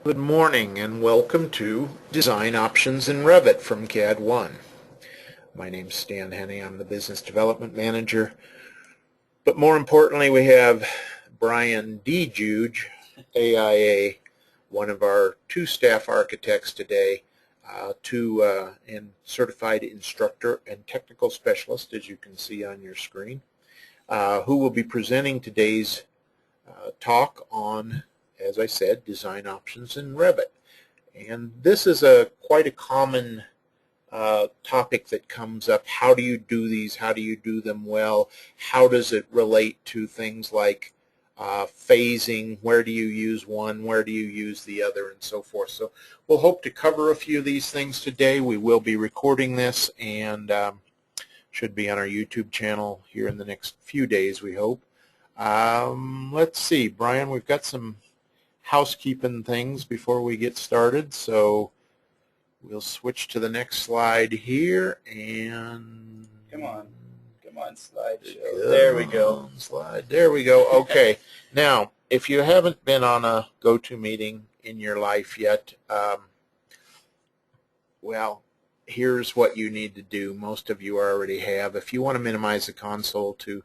Good morning and welcome to Design Options in Revit from CAD 1. My name's Stan Henney. I'm the Business Development Manager. But more importantly, we have Brian D. Juge, AIA, one of our two staff architects today, and certified instructor and technical specialist, as you can see on your screen, who will be presenting today's talk on, as I said, design options in Revit. And this is quite a common topic that comes up. How do you do these? How do you do them well? How does it relate to things like phasing? Where do you use one? Where do you use the other? And so forth. So we'll hope to cover a few of these things today. We will be recording this and should be on our YouTube channel here in the next few days, we hope. Let's see, Brian, we've got some housekeeping things before we get started, so we'll switch to the next slide here and come on slideshow. There we go. Slide. There we go. Okay. Now, if you haven't been on a GoToMeeting in your life yet, well, here's what you need to do. Most of you already have. If you want to minimize the console to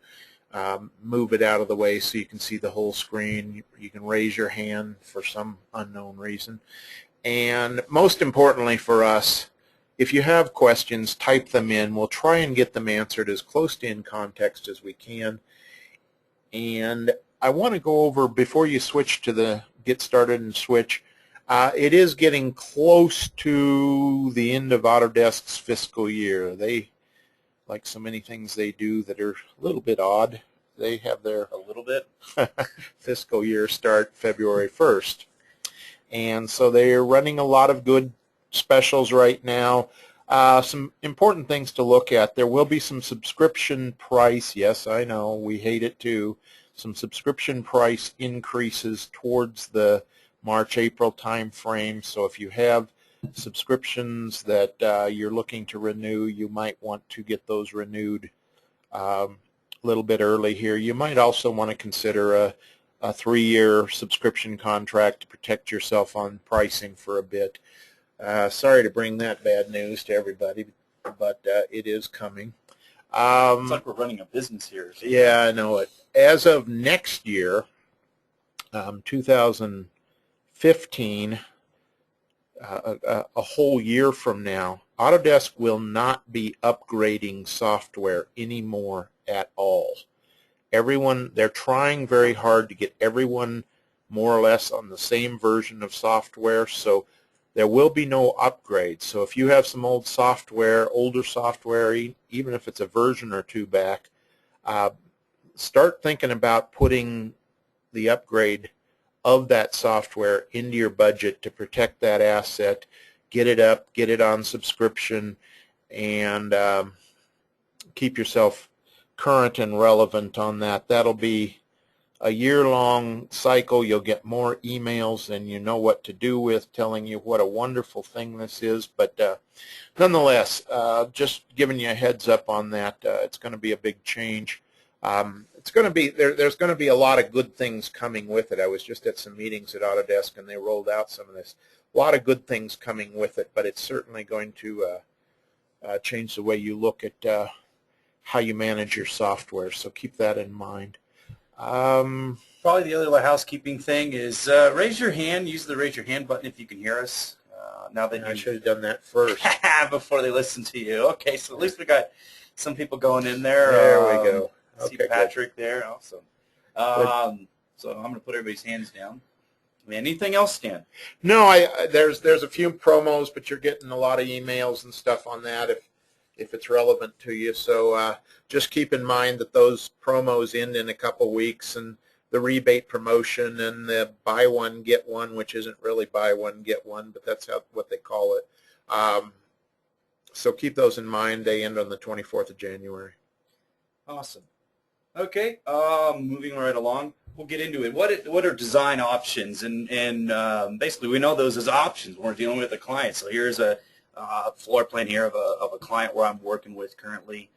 move it out of the way so you can see the whole screen, you can raise your hand for some unknown reason. And most importantly for us, if you have questions, type them in. We'll try and get them answered as close to in context as we can. And I want to go over, before you switch to the get started and switch, it is getting close to the end of Autodesk's fiscal year. They, like so many things they do that are a little bit odd, they have their fiscal year start February 1st. And so they are running a lot of good specials right now. Some important things to look at. There will be some subscription price, yes, I know, we hate it too, some subscription price increases towards the March-April time frame. So if you have subscriptions that you're looking to renew, you might want to get those renewed a little bit early here. You might also want to consider a 3-year subscription contract to protect yourself on pricing for a bit. Sorry to bring that bad news to everybody, but it is coming. It's like we're running a business here. Yeah, I know it. As of next year, 2015, a whole year from now, Autodesk will not be upgrading software anymore at all. They're trying very hard to get everyone more or less on the same version of software, so there will be no upgrades. So if you have some older software, even if it's a version or two back, start thinking about putting the upgrade of that software into your budget to protect that asset, get it up, get it on subscription, and keep yourself current and relevant on that. That'll be a year-long cycle. You'll get more emails than you know what to do with, telling you what a wonderful thing this is. But nonetheless, just giving you a heads up on that. It's going to be a big change. It's going to be there's going to be a lot of good things coming with it. I was just at some meetings at Autodesk and they rolled out some of this. A lot of good things coming with it, but it's certainly going to change the way you look at how you manage your software. So keep that in mind. Probably the other housekeeping thing is raise your hand. Use the raise your hand button if you can hear us. Now that I should have done that first before they listen to you. Okay, so at least we got some people going in there. There we go. See Patrick good. There, awesome. So I'm going to put everybody's hands down. Anything else, Stan? No, there's a few promos, but you're getting a lot of emails and stuff on that if it's relevant to you. So just keep in mind that those promos end in a couple weeks, and the rebate promotion and the buy one get one, which isn't really buy one get one, but that's what they call it. So keep those in mind. They end on the 24th of January. Awesome. Okay, moving right along, we'll get into it. What are design options? And basically, we know those as options when we're dealing with a client. So here's a floor plan here of a client where I'm working with currently.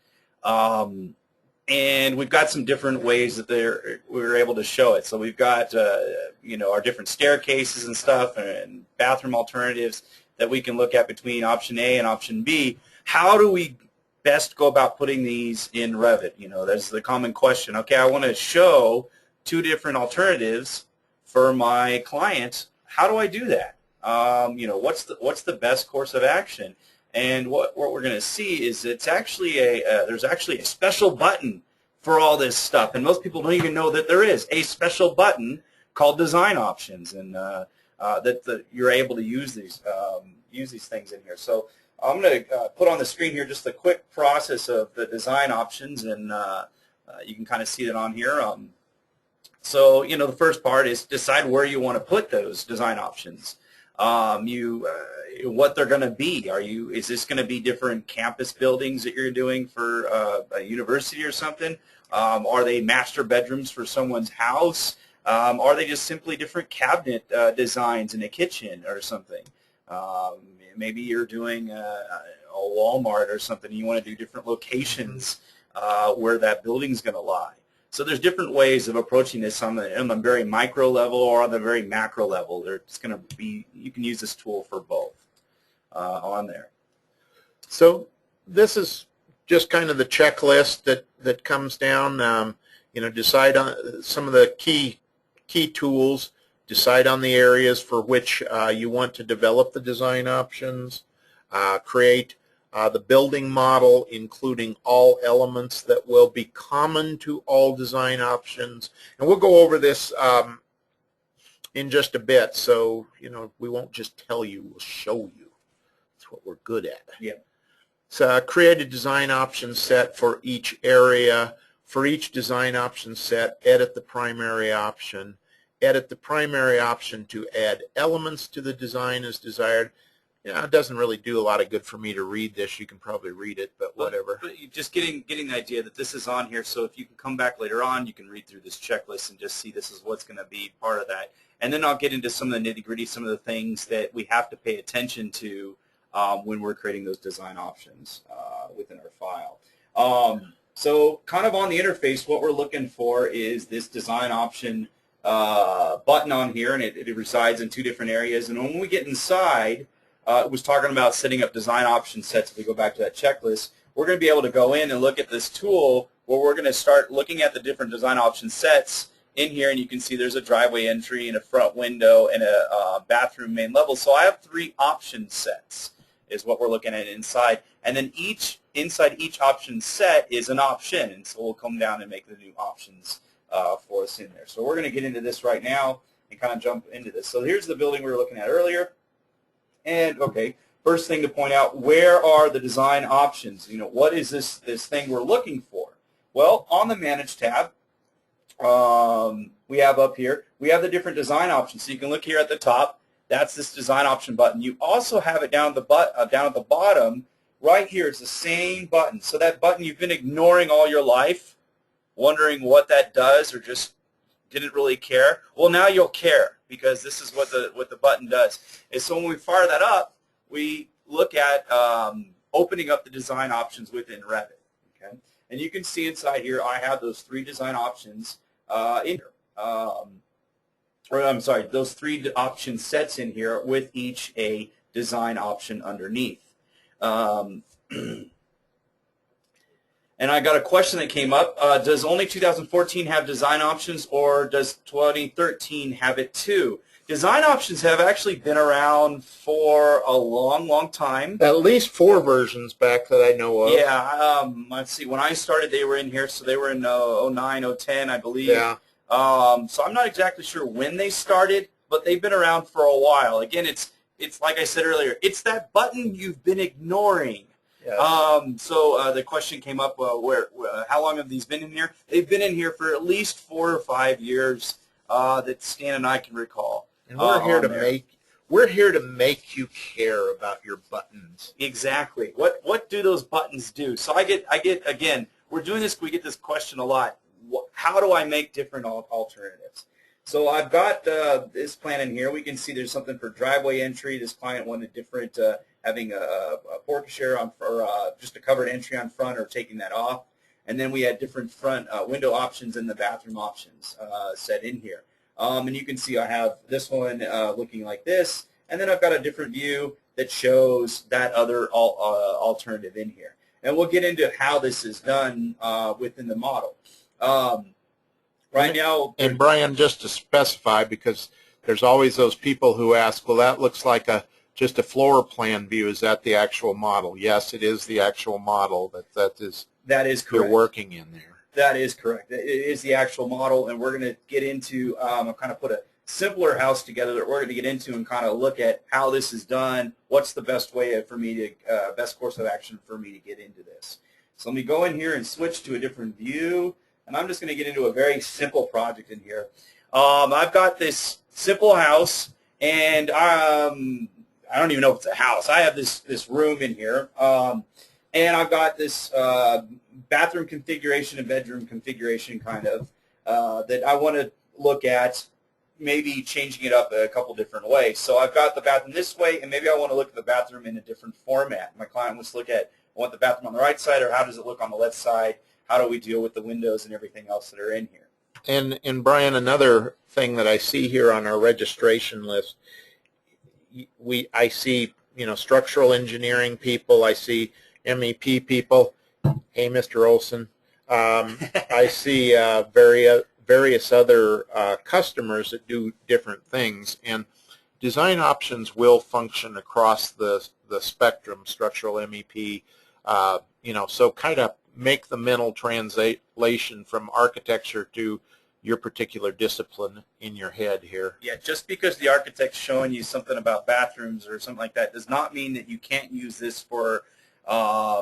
And we've got some different ways that we're able to show it. So we've got our different staircases and stuff, and bathroom alternatives that we can look at between option A and option B. How do we best go about putting these in Revit? That's the common question. Okay, I want to show two different alternatives for my client. How do I do that? What's the best course of action? And what we're going to see is it's actually there's actually a special button for all this stuff, and most people don't even know that there is a special button called Design Options, and that you're able to use these things in here. So I'm going to put on the screen here just a quick process of the Design Options, and you can kind of see that on here. So the first part is decide where you want to put those design options. What they're going to be. Is this going to be different campus buildings that you're doing for a university or something? Are they master bedrooms for someone's house? Are they just simply different cabinet designs in a kitchen or something? Maybe you're doing a Walmart or something. You want to do different locations where that building's going to lie. So there's different ways of approaching this on the very micro level or on the very macro level. You can use this tool for both on there. So this is just kind of the checklist that comes down. Decide on some of the key tools. Decide on the areas for which you want to develop the design options. Create the building model, including all elements that will be common to all design options. And we'll go over this in just a bit, so we won't just tell you, we'll show you. That's what we're good at. Yeah. So create a design option set for each area. For each design option set, edit the primary option. Edit the primary option to add elements to the design as desired. It doesn't really do a lot of good for me to read this. You can probably read it, but whatever. But you're just getting the idea that this is on here, so if you can come back later on, you can read through this checklist and just see this is what's going to be part of that. And then I'll get into some of the nitty-gritty, some of the things that we have to pay attention to when we're creating those design options within our file. So kind of on the interface, what we're looking for is this design option button on here, and it resides in two different areas. And when we get inside, it was talking about setting up design option sets. If we go back to that checklist, we're going to be able to go in and look at this tool where we're going to start looking at the different design option sets in here, and you can see there's a driveway entry and a front window and a bathroom main level. So I have 3 option sets is what we're looking at inside, and then inside each option set is an option, and so we'll come down and make the new options for us in there. So we're going to get into this right now and kind of jump into this. So here's the building we were looking at earlier. And okay, first thing to point out, where are the design options? What is this thing we're looking for? Well, on the Manage tab, we have up here, we have the different design options. So you can look here at the top. That's this design option button. You also have it down at the bottom. Right here, it's the same button. So that button you've been ignoring all your life, wondering what that does or just didn't really care. Well, now you'll care, because this is what the button does. And so when we fire that up, we look at opening up the design options within Revit. Okay, and you can see inside here I have those 3 design options in here. Or I'm sorry, those 3 option sets in here with each a design option underneath. And I got a question that came up. Does only 2014 have design options, or does 2013 have it too? Design options have actually been around for a long, long time. At least 4 versions back that I know of. Yeah, let's see. When I started, they were in here, so they were in 09, 010, I believe. Yeah. So I'm not exactly sure when they started, but they've been around for a while. Again, it's like I said earlier, it's that button you've been ignoring. Yes. So the question came up, how long have these been in here? They've been in here for at least 4 or 5 years that Stan and I can recall. And we're here to make you care about your buttons. Exactly. What do those buttons do? So I get again, we're doing this, we get this question a lot. How do I make different alternatives? So I've got this plan in here. We can see there's something for driveway entry. This client wanted different, having a portiere on, or just a covered entry on front, or taking that off. and then we had different front window options and the bathroom options set in here. And you can see I have this one looking like this, and then I've got a different view that shows that other alternative in here. And we'll get into how this is done within the model. Right now, and Brian, just to specify, because there's always those people who ask, well, that looks like just a floor plan view. Is that the actual model? Yes, it is the actual model that is correct. You're working in there. That is correct. It is the actual model, and we're going to get into, I'll kind of put a simpler house together that we're going to get into and kind of look at how this is done, what's the best way for me to, best course of action for me to get into this. So let me go in here and switch to a different view, and I'm just going to get into a very simple project in here. I've got this simple house, and I don't even know if it's a house. I have this room in here, and I've got this bathroom configuration and bedroom configuration kind of that I want to look at, maybe changing it up a couple different ways. So I've got the bathroom this way, and maybe I want to look at the bathroom in a different format. My client wants to look at, I want the bathroom on the right side, or how does it look on the left side? How do we deal with the windows and everything else that are in here? And Brian, another thing that I see here on our registration list, I see, structural engineering people, I see MEP people. Hey, Mr. Olson. I see various other customers that do different things, and design options will function across the spectrum, structural MEP, so kind of make the mental translation from architecture to your particular discipline in your head here. Yeah, just because the architect's showing you something about bathrooms or something like that does not mean that you can't use this for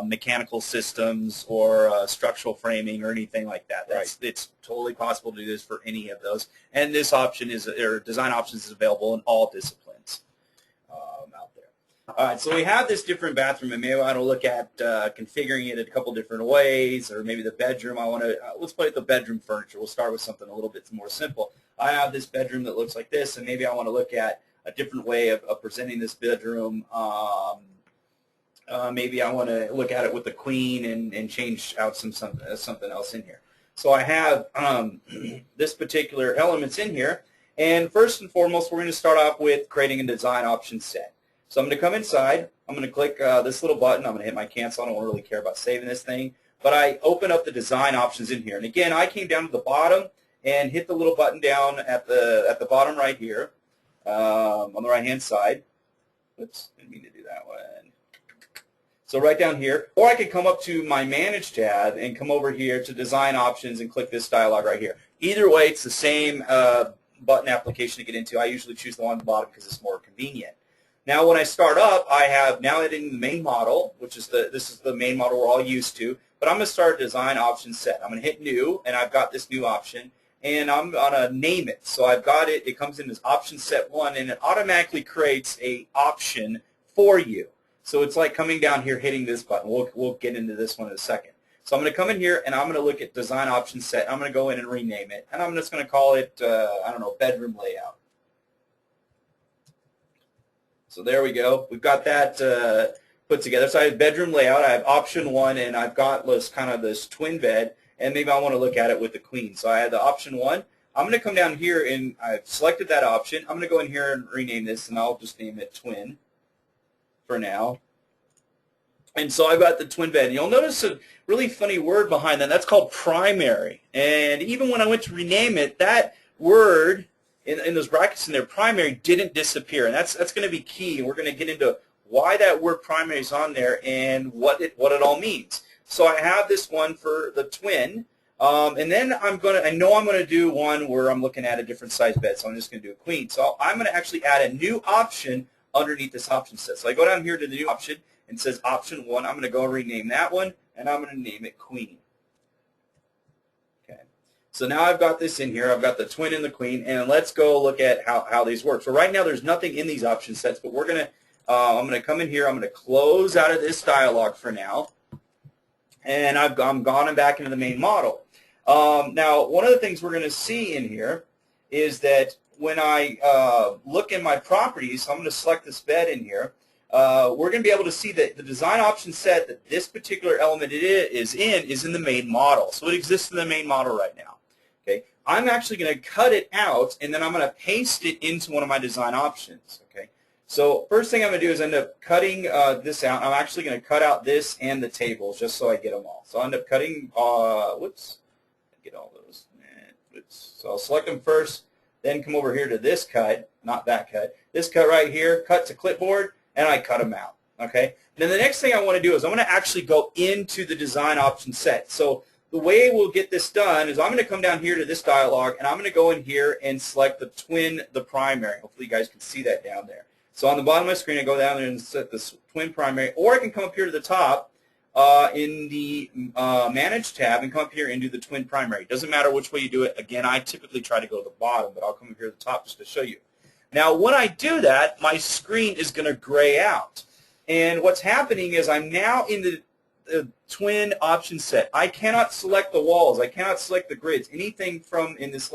mechanical systems or structural framing or anything like that. It's totally possible to do this for any of those. And this option or design options is available in all disciplines out there. All right, so we have this different bathroom, and maybe I want to look at configuring it a couple different ways, or maybe the bedroom. I want to, let's play with the bedroom furniture. We'll start with something a little bit more simple. I have this bedroom that looks like this, and maybe I want to look at a different way of presenting this bedroom. Maybe I want to look at it with the queen and change out something else in here. So I have this particular elements in here, and first and foremost, we're going to start off with creating a design option set. So I'm going to come inside. I'm going to click this little button. I'm going to hit my cancel. I don't really care about saving this thing, but I open up the design options in here. And again, I came down to the bottom and hit the little button down at the bottom right here on the right-hand side. Oops, didn't mean to do that one. So right down here, or I could come up to my Manage tab and come over here to Design Options and click this dialog right here. Either way, it's the same button application to get into. I usually choose the one on the bottom because it's more convenient. Now when I start up, I have now editing the main model, which is this is the main model we're all used to, but I'm going to start Design Option Set. I'm going to hit New, and I've got this new option, and I'm going to name it. So I've got it. It comes in as Option Set 1, and it automatically creates a option for you. So it's like coming down here, hitting this button. We'll get into this one in a second. So I'm going to come in here, and I'm going to look at Design Option Set. I'm going to go in and rename it, and I'm just going to call it, I don't know, Bedroom Layout. So there we go. We've got that put together. So I have Bedroom Layout. I have Option 1, and I've got this twin bed, and maybe I want to look at it with the queen. So I have the Option 1. I'm going to come down here, and I've selected that option. I'm going to go in here and rename this, and I'll just name it Twin for now. And so I've got the twin bed. And you'll notice a really funny word behind that. That's called primary. And even when I went to rename it, that word in those brackets in there, primary, didn't disappear. And that's going to be key. And we're going to get into why that word primary is on there and what it all means. So I have this one for the twin. And then I know I'm going to do one where I'm looking at a different size bed. So I'm just going to do a queen. So I'm going to actually add a new option underneath this option set. So I go down here to the new option and it says Option 1. I'm going to go and rename that one, and I'm going to name it Queen. Okay. So now I've got this in here. I've got the twin and the queen, and let's go look at how these work. So right now there's nothing in these option sets, but we're going to I'm going to come in here. I'm going to close out of this dialog for now, and I'm gone and back into the main model. Now, one of the things we're going to see in here is that when I look in my properties, I'm going to select this bed in here. we're going to be able to see that the design option set that this particular element is in the main model. So it exists in the main model right now. Okay, I'm actually going to cut it out, and then I'm going to paste it into one of my design options. Okay, so first thing I'm going to do is end up cutting this out. I'm actually going to cut out this and the tables just so I get them all. So I'll end up cutting, whoops, get all those. Whoops. So I'll select them first, then come over here to this cut, not that cut, this cut right here, cut to clipboard, and I cut them out. Okay. Then the next thing I want to do is I'm going to actually go into the design option set. So the way we'll get this done is I'm going to come down here to this dialog, and I'm going to go in here and select the twin, the primary. Hopefully you guys can see that down there. So on the bottom of my screen, I go down there and set this twin primary, or I can come up here to the top in the Manage tab and come up here and do the twin primary. Doesn't matter which way you do it. Again, I typically try to go to the bottom, but I'll come up here to the top just to show you. Now, when I do that, my screen is going to gray out. And what's happening is I'm now in the twin option set. I cannot select the walls. I cannot select the grids, anything from in this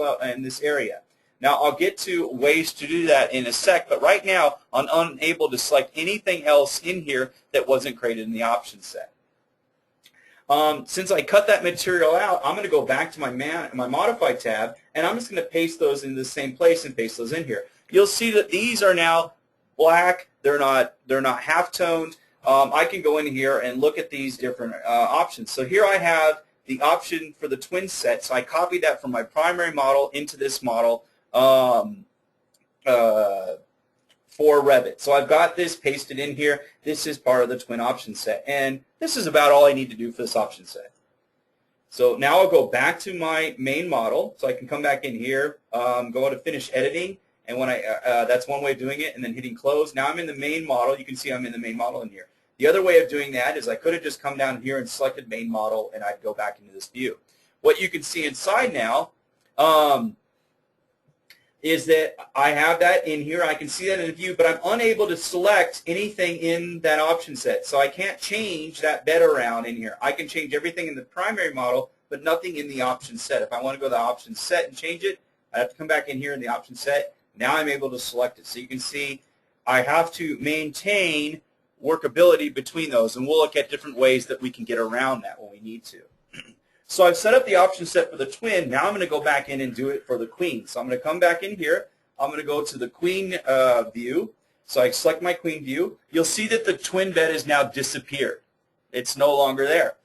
area. Now, I'll get to ways to do that in a sec, but right now I'm unable to select anything else in here that wasn't created in the option set. Since I cut that material out, I'm going to go back to my Modify tab, and I'm just going to paste those in the same place and paste those in here. You'll see that these are now black. They're not half-toned. I can go in here and look at these different options. So here I have the option for the twin set. So I copied that from my primary model into this model for Revit. So I've got this pasted in here. This is part of the twin option set. And this is about all I need to do for this option set. So now I'll go back to my main model. So I can come back in here, go to Finish Editing. And when that's one way of doing it, and then hitting close. Now I'm in the main model. You can see I'm in the main model in here. The other way of doing that is I could have just come down here and selected main model, and I'd go back into this view. What you can see inside now is that I have that in here. I can see that in the view, but I'm unable to select anything in that option set. So I can't change that bed around in here. I can change everything in the primary model, but nothing in the option set. If I want to go to the option set and change it, I have to come back in here in the option set. Now I'm able to select it. So you can see I have to maintain workability between those, and we'll look at different ways that we can get around that when we need to. So I've set up the option set for the twin. Now I'm going to go back in and do it for the queen. So I'm going to come back in here. I'm going to go to the queen view. So I select my queen view. You'll see that the twin bed has now disappeared. It's no longer there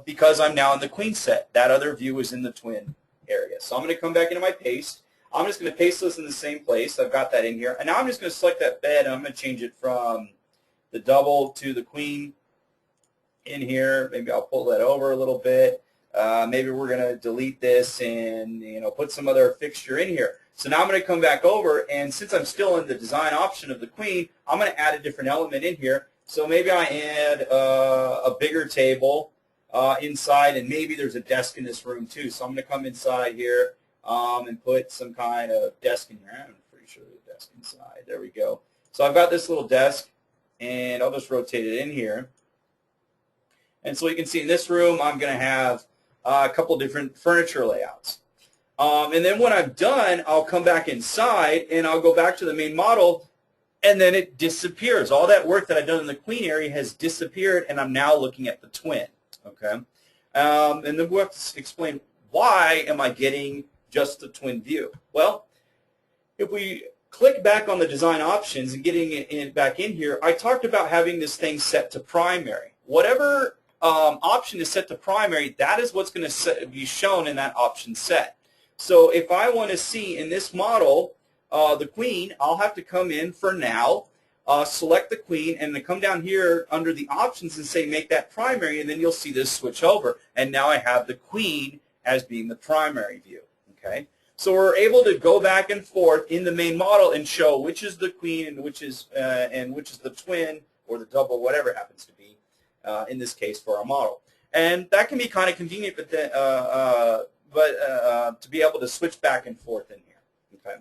because I'm now in the queen set. That other view is in the twin area. So I'm going to come back into my paste. I'm just going to paste those in the same place. I've got that in here. And now I'm just going to select that bed, and I'm going to change it from the double to the queen in here. Maybe I'll pull that over a little bit. Maybe we're going to delete this and put some other fixture in here. So now I'm going to come back over, and since I'm still in the design option of the queen, I'm going to add a different element in here. So maybe I add a bigger table inside, and maybe there's a desk in this room too. So I'm going to come inside here. And put some kind of desk in here. I'm pretty sure there's a desk inside. There we go. So I've got this little desk, and I'll just rotate it in here. And so you can see in this room, I'm going to have a couple different furniture layouts. And then when I'm done, I'll come back inside, and I'll go back to the main model, and then it disappears. All that work that I've done in the queen area has disappeared, and I'm now looking at the twin. Okay. And then we'll have to explain why am I getting just the twin view. Well, if we click back on the design options and getting it back in here, I talked about having this thing set to primary. Whatever option is set to primary, that is what's going to be shown in that option set. So if I want to see in this model the queen, I'll have to come in for now, select the queen, and then come down here under the options and say make that primary, and then you'll see this switch over. And now I have the queen as being the primary view. Okay, so we're able to go back and forth in the main model and show which is the queen and which is the twin or the double, whatever it happens to be in this case for our model. And that can be kind of convenient, but to be able to switch back and forth in here. Okay.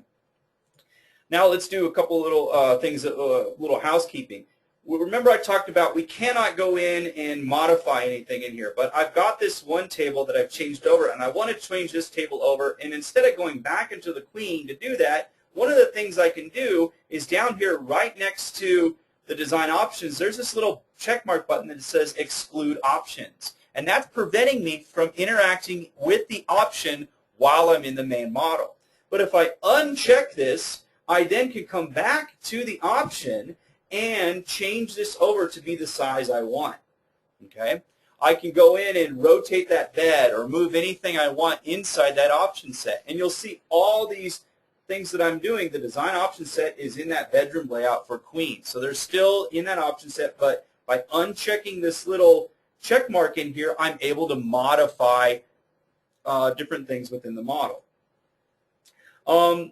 Now let's do a couple little things, little housekeeping. Remember I talked about we cannot go in and modify anything in here, but I've got this one table that I've changed over, and I want to change this table over, and instead of going back into the queen to do that, one of the things I can do is down here right next to the design options, there's this little check mark button that says exclude options. And that's preventing me from interacting with the option while I'm in the main model. But if I uncheck this, I then can come back to the option and change this over to be the size I want. Okay? I can go in and rotate that bed or move anything I want inside that option set. And you'll see all these things that I'm doing. The design option set is in that bedroom layout for queen. So they're still in that option set, but by unchecking this little check mark in here, I'm able to modify different things within the model.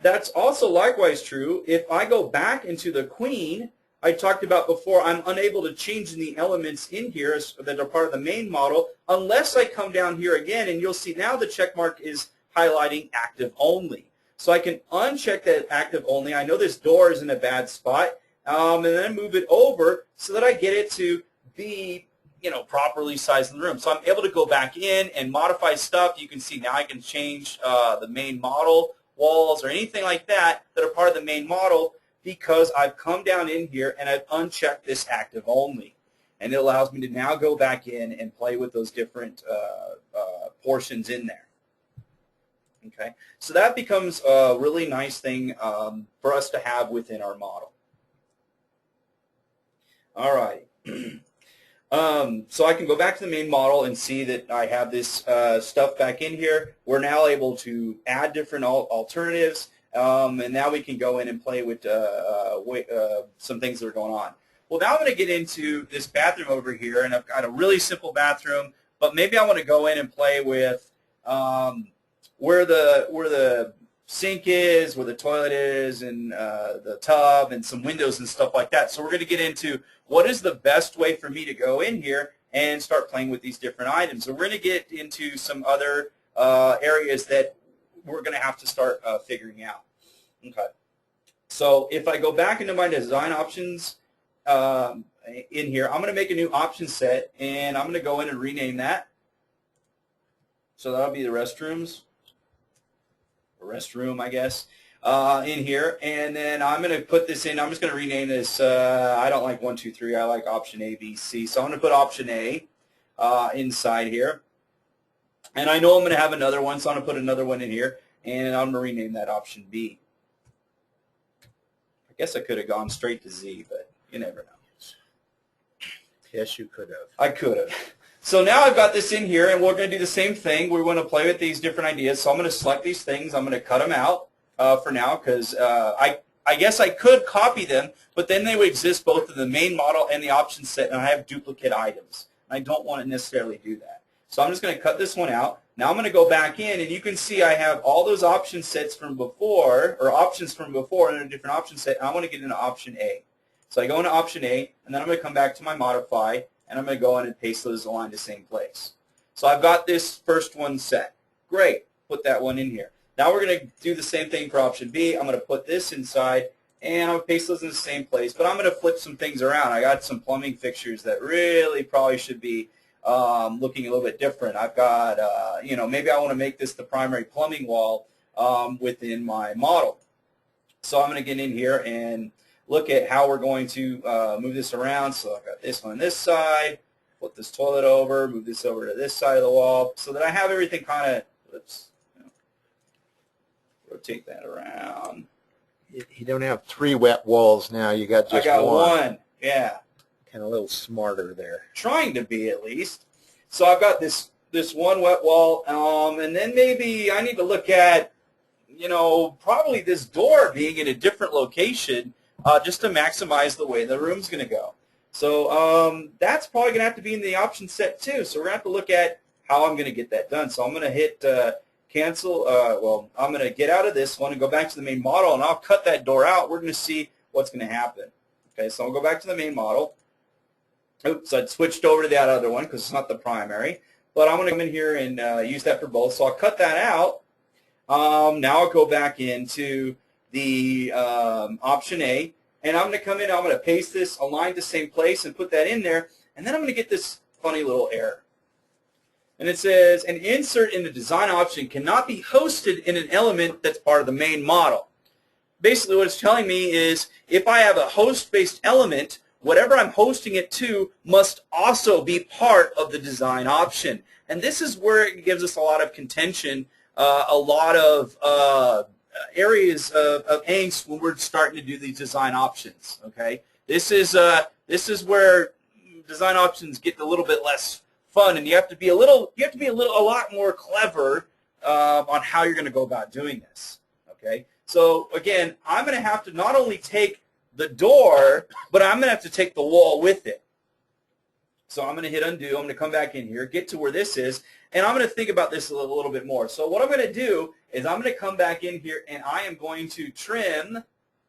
That's also likewise true if I go back into the queen. I talked about before, I'm unable to change the elements in here that are part of the main model unless I come down here again, and you'll see now the check mark is highlighting active only. So I can uncheck that active only. I know this door is in a bad spot, and then move it over so that I get it to be, properly sized in the room. So I'm able to go back in and modify stuff. You can see now I can change the main model walls or anything like that that are part of the main model, because I've come down in here and I've unchecked this active only. And it allows me to now go back in and play with those different portions in there. Okay, so that becomes a really nice thing for us to have within our model. All right. So I can go back to the main model and see that I have this stuff back in here. We're now able to add different alternatives. And now we can go in and play with some things that are going on. Well, now I'm going to get into this bathroom over here, and I've got a really simple bathroom, but maybe I want to go in and play with where the sink is, where the toilet is, and the tub, and some windows and stuff like that. So we're going to get into what is the best way for me to go in here and start playing with these different items. So we're going to get into some other areas that we're going to have to start figuring out. Okay. So if I go back into my design options in here, I'm going to make a new option set, and I'm going to go in and rename that. So that'll be the restrooms, or restroom, I guess, in here. And then I'm going to put this in. I'm just going to rename this. I don't like 1, 2, 3. I like option A, B, C. So I'm going to put option A inside here. And I know I'm going to have another one, so I'm going to put another one in here, and I'm going to rename that option B. I guess I could have gone straight to Z, but you never know. Yes, you could have. I could have. So now I've got this in here, and we're going to do the same thing. We're going to play with these different ideas. So I'm going to select these things. I'm going to cut them out for now, because I guess I could copy them, but then they would exist both in the main model and the option set, and I have duplicate items. I don't want to necessarily do that. So I'm just going to cut this one out. Now I'm going to go back in, and you can see I have all those option sets from before, or options from before in a different option set, and I want to get into option A. So I go into option A, and then I'm going to come back to my modify, and I'm going to go in and paste those aligned the same place. So I've got this first one set. Great. Put that one in here. Now we're going to do the same thing for option B. I'm going to put this inside, and I'm going to paste those in the same place, but I'm going to flip some things around. I got some plumbing fixtures that really probably should be looking a little bit different. I've got, maybe I want to make this the primary plumbing wall within my model. So I'm going to get in here and look at how we're going to move this around. So I've got this on this side, flip this toilet over, move this over to this side of the wall, so that I have everything kind of, rotate that around. You don't have 3 wet walls now. You got just one. I got one. Yeah. Kind of a little smarter there. Trying to be, at least. So I've got this one wet wall, and then maybe I need to look at, probably this door being in a different location just to maximize the way the room's going to go. So that's probably going to have to be in the option set too. So we're going to have to look at how I'm going to get that done. So I'm going to hit cancel. I'm going to get out of this one and go back to the main model, and I'll cut that door out. We're going to see what's going to happen. Okay, so I'll go back to the main model. Oops, I'd switched over to that other one because it's not the primary. But I'm going to come in here and use that for both. So I'll cut that out. Now I'll go back into the option A. And I'm going to come in, I'm going to paste this, align the same place, and put that in there. And then I'm going to get this funny little error. And it says, an insert in the design option cannot be hosted in an element that's part of the main model. Basically what it's telling me is if I have a host-based element whatever I'm hosting it to must also be part of the design option. And this is where it gives us a lot of contention, a lot of areas of angst when we're starting to do these design options. Okay, this is where design options get a little bit less fun, and you have to be a lot more clever on how you're going to go about doing this. Okay, so again, I'm going to have to not only take the door, but I'm going to have to take the wall with it. So I'm going to hit undo. I'm going to come back in here, get to where this is, and I'm going to think about this a little bit more. So what I'm going to do is I'm going to come back in here, and I am going to trim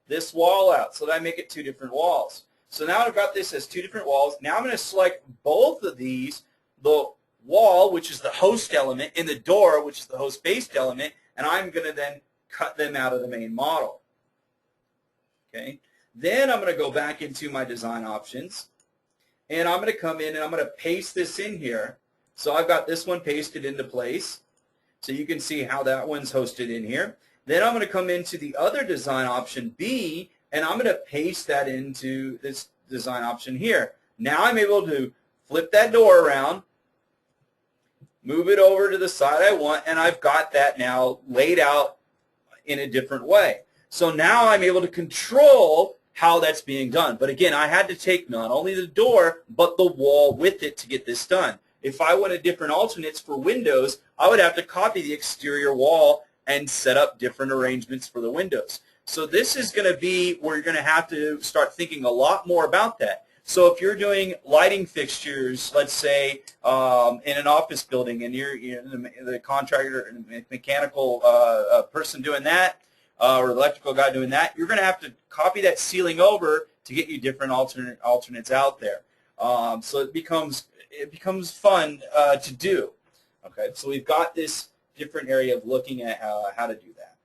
this wall out so that I make it 2 different walls. So now I've got this as 2 different walls. Now I'm going to select both of these, the wall, which is the host element, and the door, which is the host-based element, and I'm going to then cut them out of the main model. Okay. Then I'm going to go back into my design options, and I'm going to come in and I'm going to paste this in here. So I've got this one pasted into place, so you can see how that one's hosted in here. Then I'm going to come into the other design option B, and I'm going to paste that into this design option here. Now I'm able to flip that door around, move it over to the side I want, and I've got that now laid out in a different way. So now I'm able to control how that's being done. But again, I had to take not only the door, but the wall with it to get this done. If I wanted different alternates for windows, I would have to copy the exterior wall and set up different arrangements for the windows. So this is going to be where you're going to have to start thinking a lot more about that. So if you're doing lighting fixtures, let's say in an office building, and you're the contractor, mechanical person doing that, or electrical guy doing that, you're going to have to copy that ceiling over to get you different alternates out there. So it becomes fun to do. Okay, so we've got this different area of looking at how to do that.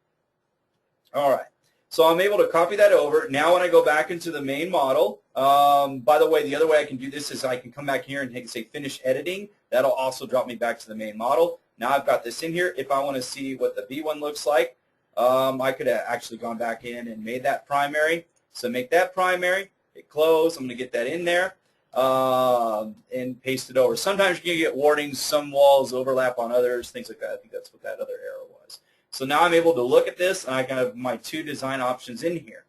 All right, so I'm able to copy that over. Now when I go back into the main model, by the way, the other way I can do this is I can come back here and say Finish Editing. That'll also drop me back to the main model. Now I've got this in here. If I want to see what the B one looks like, I could have actually gone back in and made that primary. So make that primary, hit close. I'm going to get that in there and paste it over. Sometimes you're going to get warnings, some walls overlap on others, things like that. I think that's what that other arrow was. So now I'm able to look at this, and I can have my 2 design options in here.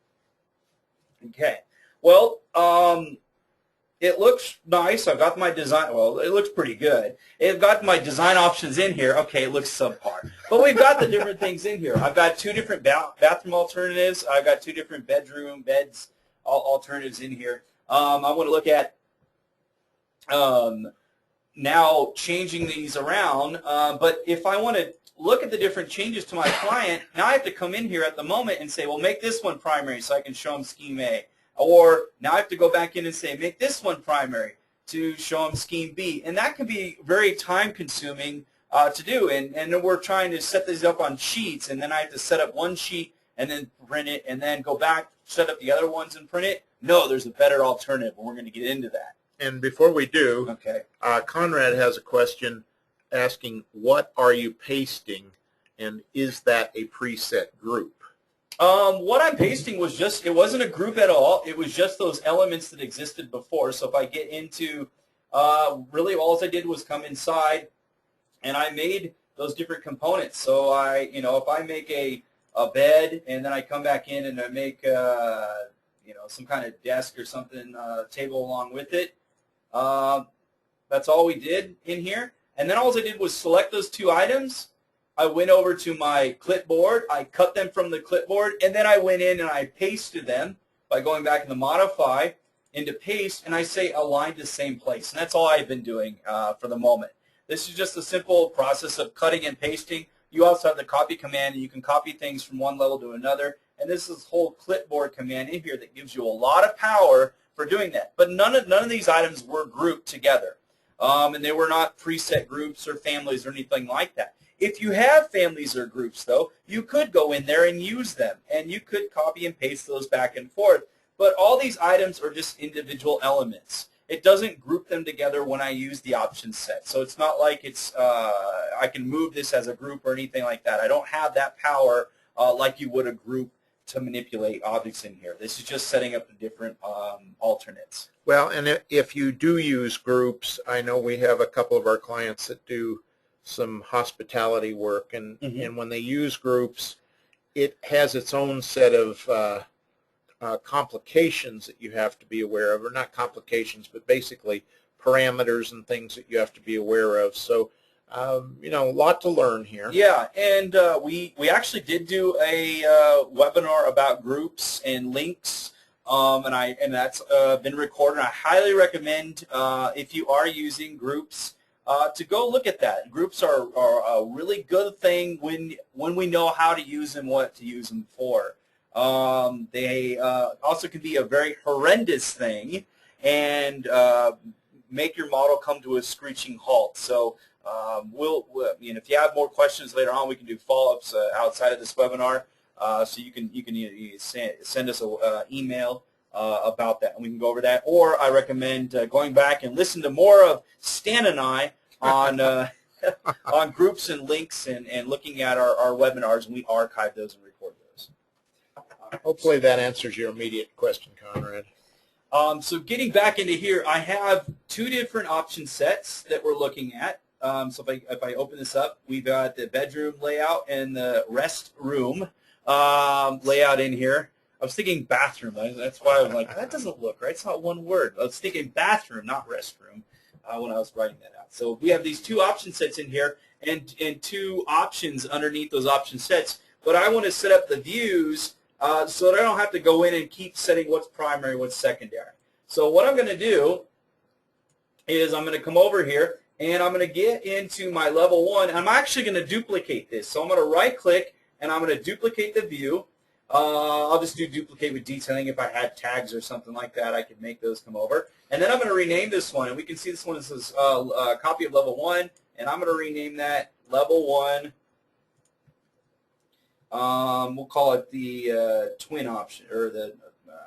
Okay. Well, it looks nice. I've got my design. Well, it looks pretty good. I've got my design options in here. Okay, it looks subpar. But we've got the different things in here. I've got 2 different bathroom alternatives. I've got 2 different beds alternatives in here. I want to look at now changing these around. But if I want to look at the different changes to my client, now I have to come in here at the moment and say, well, make this one primary so I can show them Scheme A. Or now I have to go back in and say, make this one primary to show them Scheme B. And that can be very time-consuming to do. And we're trying to set these up on sheets, and then I have to set up one sheet and then print it, and then go back, set up the other ones and print it. No, there's a better alternative, and we're going to get into that. And before we do, okay. Conrad has a question asking, what are you pasting, and is that a preset group? What I'm pasting was just, it wasn't a group at all. It was just those elements that existed before. So if I get into, really all I did was come inside and I made those different components. So if I make a bed and then I come back in and I make, some kind of desk or something, table along with it, that's all we did in here. And then all I did was select those 2 items. I went over to my clipboard, I cut them from the clipboard, and then I went in and I pasted them by going back in the Modify into Paste, and I say align to same place. And that's all I've been doing for the moment. This is just a simple process of cutting and pasting. You also have the copy command, and you can copy things from one level to another. And this is whole clipboard command in here that gives you a lot of power for doing that. But none of these items were grouped together. And they were not preset groups or families or anything like that. If you have families or groups, though, you could go in there and use them, and you could copy and paste those back and forth. But all these items are just individual elements. It doesn't group them together when I use the option set. So it's not like it's I can move this as a group or anything like that. I don't have that power like you would a group to manipulate objects in here. This is just setting up the different alternates. Well, and if you do use groups, I know we have a couple of our clients that do some hospitality work, and when they use groups, it has its own set of complications that you have to be aware of, or not complications, but basically parameters and things that you have to be aware of. So, you know, a lot to learn here. Yeah, and we actually did do a webinar about groups and links, and that's been recorded. I highly recommend if you are using groups to go look at that. Groups are a really good thing when we know how to use them, what to use them for. They also can be a very horrendous thing and make your model come to a screeching halt. So if you have more questions later on, we can do follow-ups outside of this webinar. So you can send us an email about that, and we can go over that. Or I recommend going back and listen to more of Stan and I on on groups and links and looking at our webinars, and we archive those and record those. Hopefully that answers your immediate question, Conrad. So getting back into here, I have two different option sets that we're looking at. So if I open this up, we've got the bedroom layout and the rest room layout in here. I was thinking bathroom. That's why I was like, that doesn't look right. It's not one word. I was thinking bathroom, not restroom, when I was writing that out. So we have these two option sets in here and two options underneath those option sets. But I want to set up the views so that I don't have to go in and keep setting what's primary, what's secondary. So what I'm going to do is I'm going to come over here and I'm going to get into my level 1. I'm actually going to duplicate this. So I'm going to right-click and I'm going to duplicate the view. I'll just do duplicate with detailing. If I had tags or something like that, I could make those come over. And then I'm going to rename this one. And we can see this one says copy of level 1. And I'm going to rename that level 1. We'll call it the twin option, or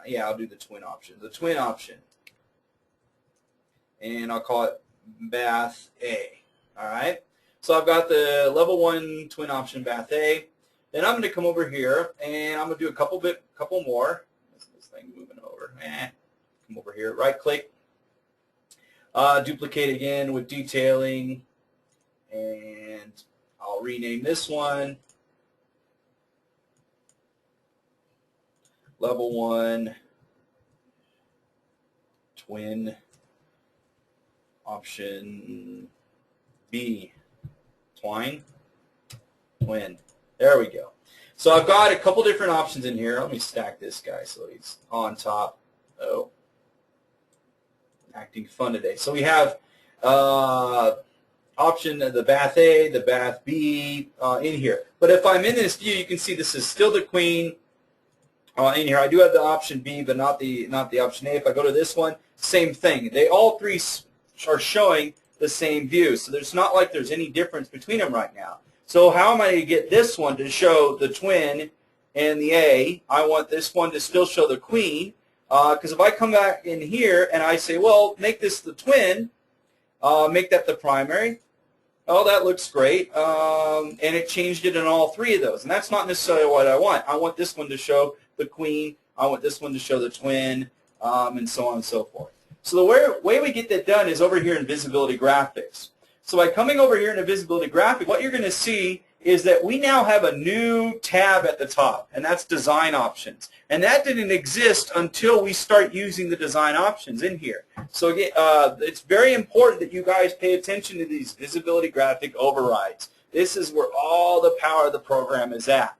yeah, I'll do the twin option. The twin option. And I'll call it Bath A. All right. So I've got the level 1 twin option Bath A. Then I'm going to come over here and I'm going to do a couple more. This thing moving over. Come over here, right click, duplicate again with detailing, and I'll rename this one level 1 twin option B, twin. There we go. So I've got a couple different options in here. Let me stack this guy so he's on top. Oh, acting fun today. So we have option the Bath A, the Bath B in here. But if I'm in this view, you can see this is still the queen in here. I do have the option B, but not the option A. If I go to this one, same thing. They all three are showing the same view. So there's not like there's any difference between them right now. So how am I going to get this one to show the twin and the A? I want this one to still show the queen, because if I come back in here and I say, well, make this the twin, make that the primary, oh, that looks great, and it changed it in all three of those. And that's not necessarily what I want. I want this one to show the queen, I want this one to show the twin, and so on and so forth. So the way we get that done is over here in Visibility Graphics. So by coming over here in a Visibility Graphic, what you're going to see is that we now have a new tab at the top, and that's Design Options. And that didn't exist until we start using the Design Options in here. So again, it's very important that you guys pay attention to these Visibility Graphic overrides. This is where all the power of the program is at.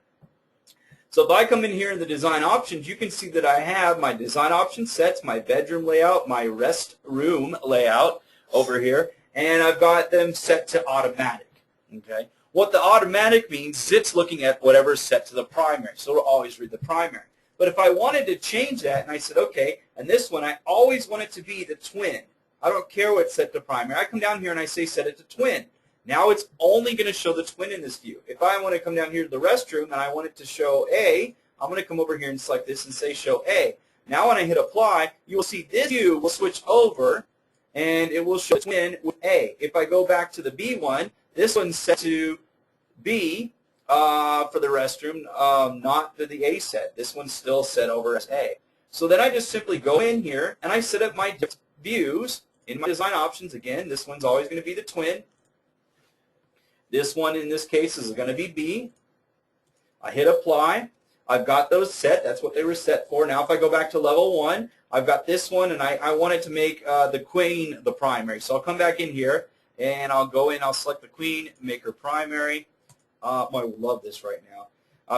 So if I come in here in the Design Options, you can see that I have my Design Option sets, my bedroom layout, my rest room layout over here, and I've got them set to automatic. Okay. What the automatic means is it's looking at whatever's set to the primary, so it'll always read the primary. But if I wanted to change that, and I said, okay, and this one, I always want it to be the twin. I don't care what's set to primary. I come down here and I say set it to twin. Now it's only going to show the twin in this view. If I want to come down here to the restroom and I want it to show A, I'm going to come over here and select this and say show A. Now when I hit apply, you will see this view will switch over and it will show twin with A. If I go back to the B one, this one's set to B, for the restroom, not the A set. This one's still set over as A. So then I just simply go in here and I set up my views in my design options. Again, this one's always going to be the twin. This one in this case is going to be B. I hit apply. I've got those set. That's what they were set for. Now if I go back to level 1, I've got this one, and I want it to make the queen the primary. So I'll come back in here, and I'll go in. I'll select the queen, make her primary. I love this right now.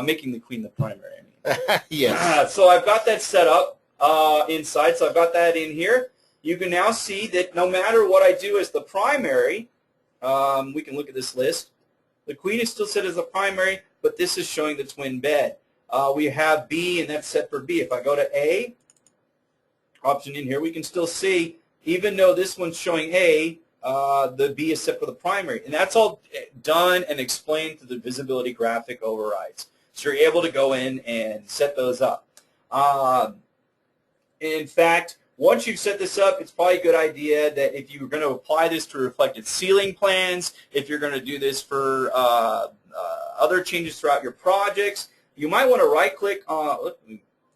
Making the queen the primary, I mean. Yes. So I've got that set up inside. So I've got that in here. You can now see that no matter what I do as the primary, we can look at this list. The queen is still set as the primary, but this is showing the twin bed. We have B, and that's set for B. If I go to A, option in here, we can still see, even though this one's showing A, the B is set for the primary. And that's all done and explained through the visibility graphic overrides. So you're able to go in and set those up. In fact, once you've set this up, it's probably a good idea that if you're going to apply this to reflected ceiling plans, if you're going to do this for other changes throughout your projects, you might want to right-click on,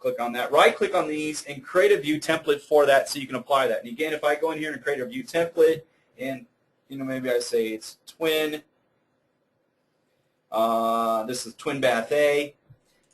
click on that, right-click on these and create a view template for that so you can apply that. And again, if I go in here and create a view template, and maybe I say it's twin, this is twin bath A.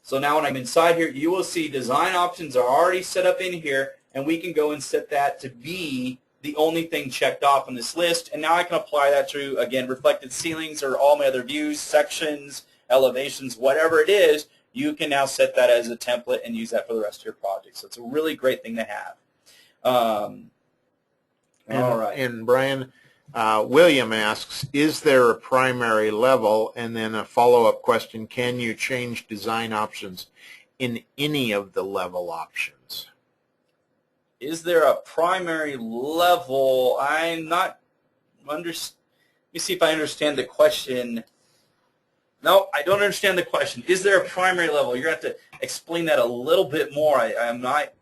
So now when I'm inside here, you will see design options are already set up in here, and we can go and set that to be the only thing checked off on this list. And now I can apply that to, again, reflected ceilings or all my other views, sections, elevations, whatever it is. You can now set that as a template and use that for the rest of your project. So it's a really great thing to have. All right. And Brian, William asks, is there a primary level? And then a follow-up question, can you change design options in any of the level options? Is there a primary level? I'm not let me see if I understand the question. No, I don't understand the question. Is there a primary level? You're going to have to explain that a little bit more. I'm not,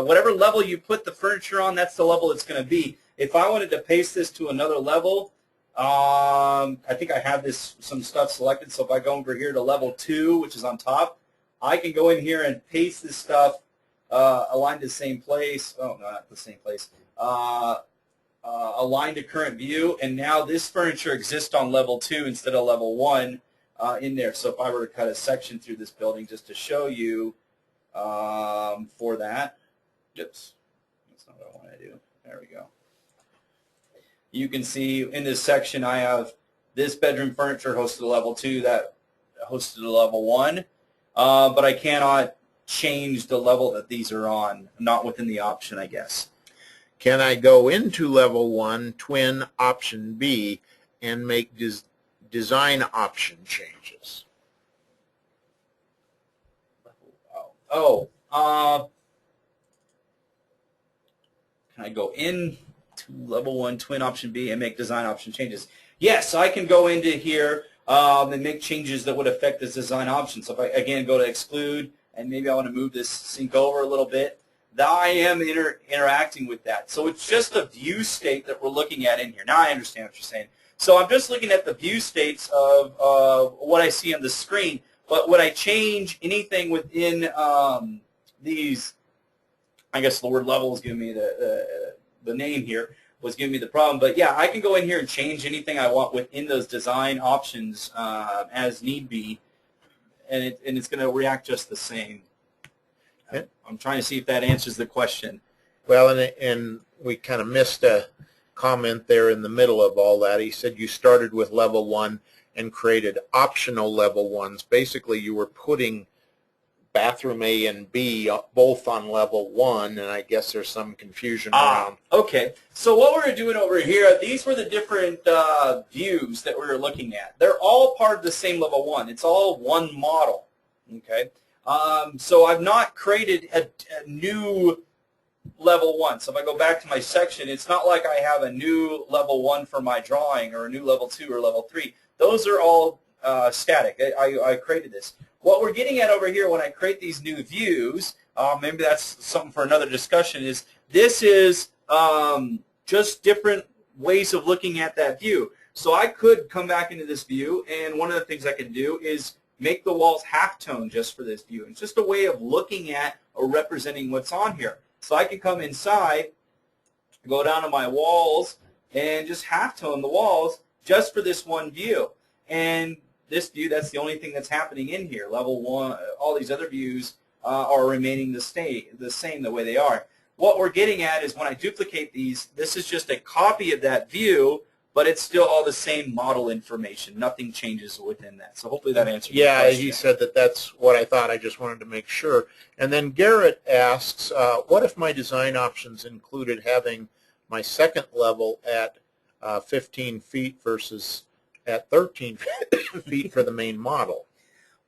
whatever level you put the furniture on, that's the level it's going to be. If I wanted to paste this to another level, I think I have some stuff selected. So if I go over here to level 2, which is on top, I can go in here and paste this stuff aligned to the same place. Oh, no, not the same place. Aligned to current view, and now this furniture exists on level 2 instead of level 1 in there. So if I were to cut a section through this building just to show you for that, oops, that's not what I want to do. There we go. You can see in this section I have this bedroom furniture hosted at level 2, that hosted at level 1, but I cannot change the level that these are on, not within the option, I guess. Can I go into level 1, twin option B, and make design option changes? Can I go in to level 1, twin option B, and make design option changes? Yes, I can go into here and make changes that would affect this design option. So if I, again, go to exclude, and maybe I want to move this sink over a little bit, now I am interacting with that. So it's just the view state that we're looking at in here. Now I understand what you're saying. So I'm just looking at the view states of what I see on the screen. But would I change anything within these, I guess the word level is giving me the name here, was giving me the problem. But yeah, I can go in here and change anything I want within those design options as need be, and it's going to react just the same. I'm trying to see if that answers the question. Well, and we kind of missed a comment there in the middle of all that. He said you started with level 1 and created optional level 1s. Basically, you were putting bathroom A and B both on level 1, and I guess there's some confusion around. Okay. So what we're doing over here, these were the different views that we were looking at. They're all part of the same level 1. It's all one model. Okay. So I've not created a new level 1. So if I go back to my section, it's not like I have a new level 1 for my drawing or a new level 2 or level 3. Those are all static. I created this. What we're getting at over here when I create these new views, maybe that's something for another discussion, is this is just different ways of looking at that view. So I could come back into this view, and one of the things I can do is make the walls halftone just for this view. It's just a way of looking at or representing what's on here. So I can come inside, go down to my walls, and just halftone the walls just for this one view. And this view, that's the only thing that's happening in here. Level 1, all these other views are remaining the same the way they are. What we're getting at is when I duplicate these, this is just a copy of that view, but it's still all the same model information. Nothing changes within that. So hopefully that answers your question. Yeah, he said that that's what I thought. I just wanted to make sure. And then Garrett asks, what if my design options included having my second level at 15 feet versus at 13 feet for the main model?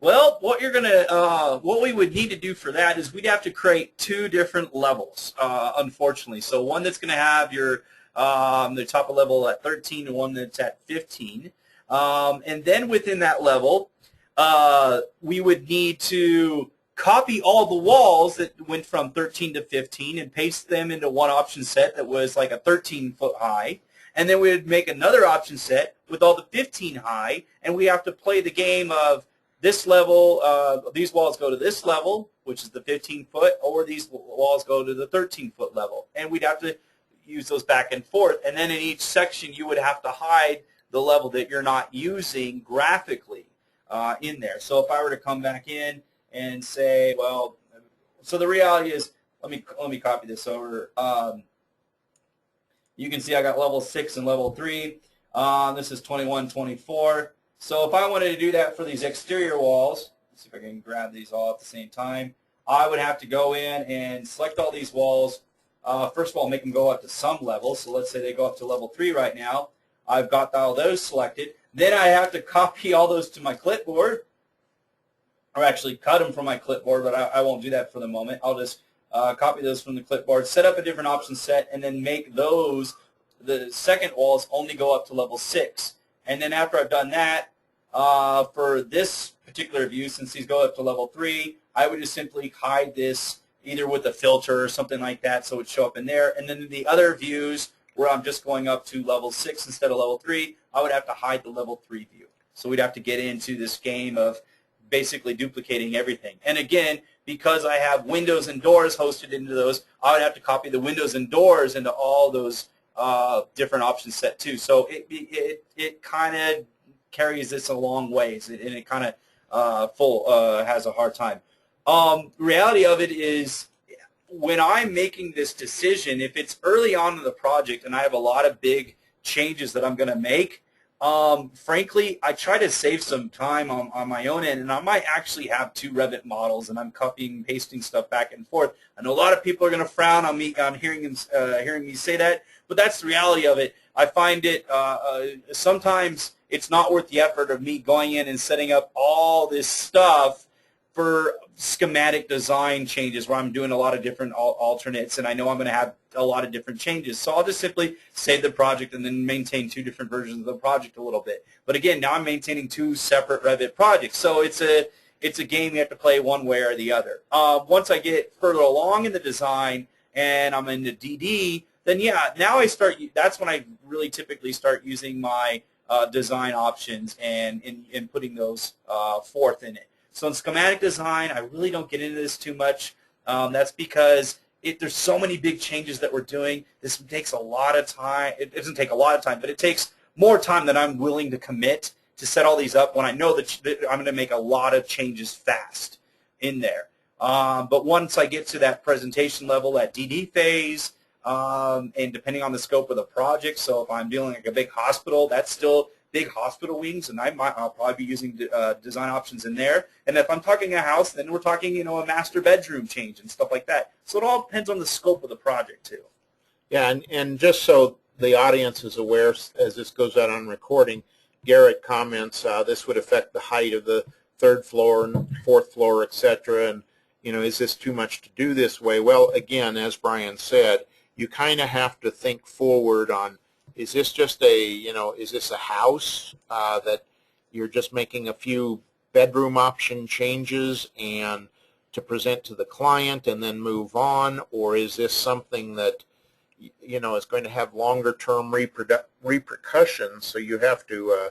Well, what we would need to do for that is we'd have to create two different levels, unfortunately. So one that's going to have your the top of level at 13 and one that's at 15. And then within that level, we would need to copy all the walls that went from 13 to 15 and paste them into one option set that was like a 13-foot high. And then we would make another option set with all the 15 high, and we have to play the game of this level, these walls go to this level, which is the 15-foot, or these walls go to the 13-foot level. And we'd have to use those back and forth. And then in each section, you would have to hide the level that you're not using graphically in there. So if I were to come back in and say, well, so the reality is, let me copy this over. You can see I got level 6 and level 3. This is 21, 24. So if I wanted to do that for these exterior walls, let's see if I can grab these all at the same time, I would have to go in and select all these walls. First of all, make them go up to some level. So let's say they go up to level 3 right now. I've got all those selected. Then I have to copy all those to my clipboard, or actually cut them from my clipboard, but I won't do that for the moment. I'll just copy those from the clipboard, set up a different option set, and then make those, the second walls, only go up to level 6. And then after I've done that, for this particular view, since these go up to level 3, I would just simply hide this either with a filter or something like that so it would show up in there. And then in the other views where I'm just going up to level 6 instead of level 3, I would have to hide the level 3 view. So we'd have to get into this game of basically duplicating everything. And again, because I have windows and doors hosted into those, I would have to copy the windows and doors into all those different options set too. So it kind of carries this a long ways, and it kind of has a hard time. Reality of it is, when I'm making this decision, if it's early on in the project and I have a lot of big changes that I'm going to make, frankly, I try to save some time on my own end, and I might actually have 2 Revit models, and I'm copying and pasting stuff back and forth. I know a lot of people are going to frown on me on hearing me say that, but that's the reality of it. I find it sometimes it's not worth the effort of me going in and setting up all this stuff for schematic design changes where I'm doing a lot of different alternates, and I know I'm going to have a lot of different changes. So I'll just simply save the project and then maintain 2 different versions of the project a little bit. But again, now I'm maintaining 2 separate Revit projects. So it's a game you have to play one way or the other. Once I get further along in the design and I'm in the DD, then yeah, now that's when I really typically start using my design options and putting those forth in it. So in schematic design, I really don't get into this too much. That's because there's so many big changes that we're doing. This takes a lot of time. It doesn't take a lot of time, but it takes more time than I'm willing to commit to set all these up when I know that I'm going to make a lot of changes fast in there. But once I get to that presentation level, that DD phase, and depending on the scope of the project, so if I'm dealing like a big hospital, that's still big hospital wings, and I'll probably be using design options in there. And if I'm talking a house, then we're talking, a master bedroom change and stuff like that. So it all depends on the scope of the project too. Yeah, and just so the audience is aware, as this goes out on recording, Garrett comments this would affect the height of the 3rd floor and 4th floor, etc. And is this too much to do this way? Well, again, as Brian said, you kind of have to think forward on, is this just is this a house that you're just making a few bedroom option changes and to present to the client and then move on, or is this something that is going to have longer term repercussions. So you have to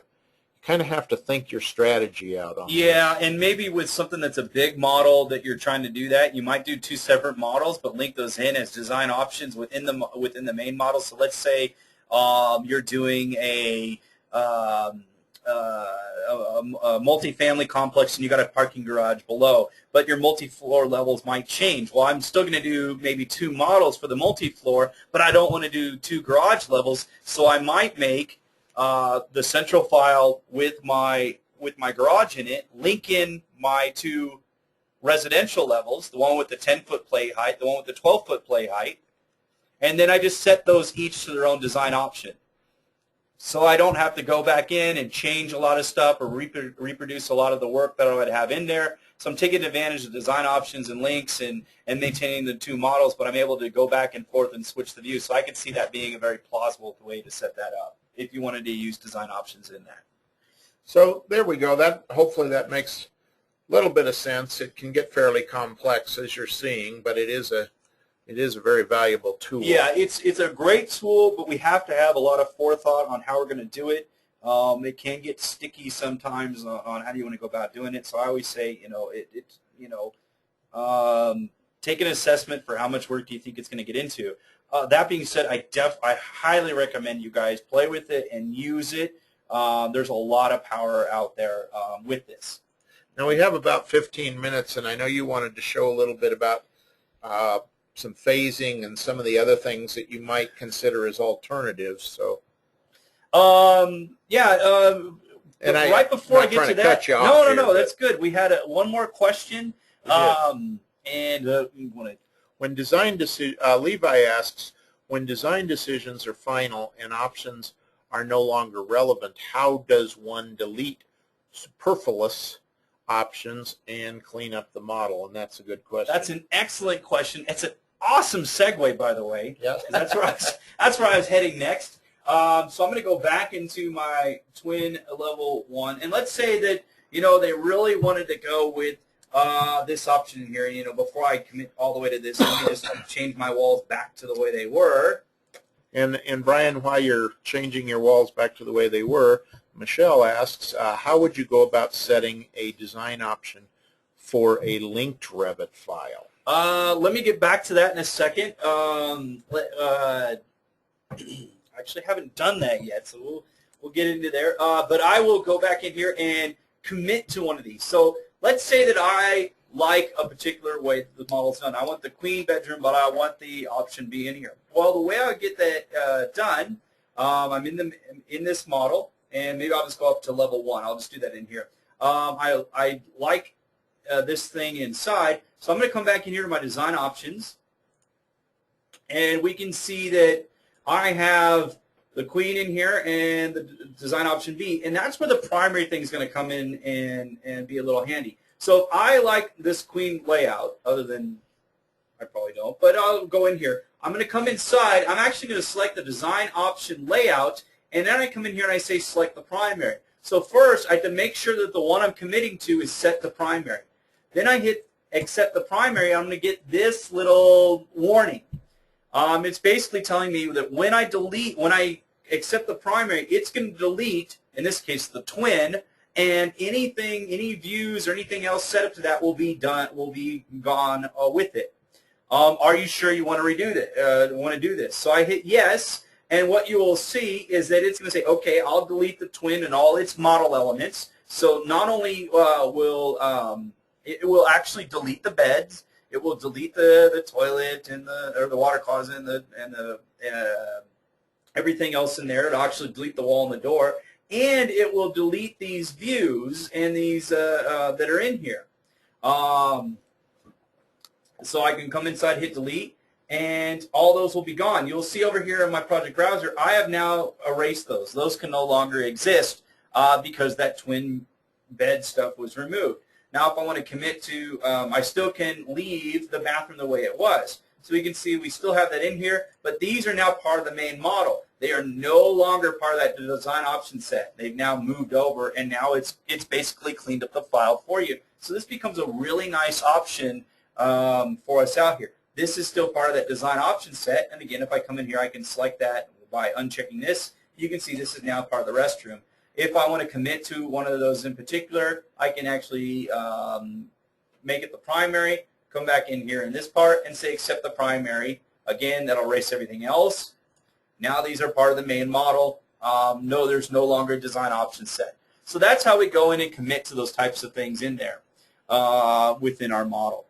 kind of have to think your strategy out on Yeah, this. and maybe with something that's a big model that you're trying to do that, you might do two separate models, but link those in as design options within the main model. So let's say you're doing um, a multi-family complex and you got a parking garage below, but your multi-floor levels might change. Well, I'm still going to do maybe two models for the multi-floor, but I don't want to do two garage levels, so I might make the central file with my garage in it, link in my two residential levels, the one with the 10-foot play height, the one with the 12-foot play height, and then I just set those each to their own design option. So I don't have to go back in and change a lot of stuff or reproduce a lot of the work that I would have in there. So I'm taking advantage of design options and links and maintaining the two models, but I'm able to go back and forth and switch the views. So I can see that being a very plausible way to set that up if you wanted to use design options in that. So there we go. Hopefully that makes a little bit of sense. It can get fairly complex, as you're seeing, but it is a very valuable tool. Yeah, it's a great tool, but we have to have a lot of forethought on how we're going to do it. It can get sticky sometimes on how do you want to go about doing it. So I always say, take an assessment for how much work do you think it's going to get into. That being said, I highly recommend you guys play with it and use it. There's a lot of power out there with this. Now we have about 15 minutes, and I know you wanted to show a little bit about some phasing and some of the other things that you might consider as alternatives. So, yeah. And right before I get to that, no, that's good. We had one more question. When design Levi asks, when design decisions are final and options are no longer relevant, how does one delete superfluous options and clean up the model? And that's a good question. That's an excellent question. It's an awesome segue, by the way. Yeah. That's where I was heading next. So I'm going to go back into my twin level 1, and let's say that they really wanted to go with this option here. Before I commit all the way to this, let me just change my walls back to the way they were. And Brian, while you're changing your walls back to the way they were, Michelle asks, how would you go about setting a design option for a linked Revit file? Let me get back to that in a second. Actually haven't done that yet, so we'll get into there. But I will go back in here and commit to one of these. So let's say that I like a particular way that the model's done. I want the queen bedroom, but I want the option B in here. Well, the way I would get that done, I'm in this model, and maybe I'll just go up to level 1. I'll just do that in here. I like this thing inside, so I'm going to come back in here to my design options, and we can see that I have the queen in here and the design option B, and that's where the primary thing is going to come in and be a little handy. So if I like this queen layout, other than I probably don't, but I'll go in here. I'm going to come inside. I'm actually going to select the design option layout, and then I come in here and I say select the primary. So first, I have to make sure that the one I'm committing to is set the primary. Then I hit accept the primary. I'm going to get this little warning. It's basically telling me that when I accept the primary, it's going to delete, in this case, the twin, and any views or anything else set up to that will be gone with it. Are you sure you want to do this? So I hit yes, and what you will see is that it's going to say, okay, I'll delete the twin and all its model elements. So not only it will actually delete the beds, it will delete the toilet and the water closet and everything else in there. It'll actually delete the wall and the door, and it will delete these views and these that are in here. So I can come inside, hit delete, and all those will be gone. You'll see over here in my project browser, I have now erased those. Those can no longer exist because that twin bed stuff was removed. Now if I want to commit to, I still can leave the bathroom the way it was. So you can see we still have that in here, but these are now part of the main model. They are no longer part of that design option set. They've now moved over, and now it's basically cleaned up the file for you. So this becomes a really nice option for us out here. this is still part of that design option set. And again, if I come in here, I can select that by unchecking this. You can see this is now part of the restroom. If I want to commit to one of those in particular, I can actually make it the primary, come back in here in this part and say accept the primary. Again, that'll erase everything else. Now these are part of the main model. No, there's no longer a design option set. So that's how we go in and commit to those types of things in there within our model.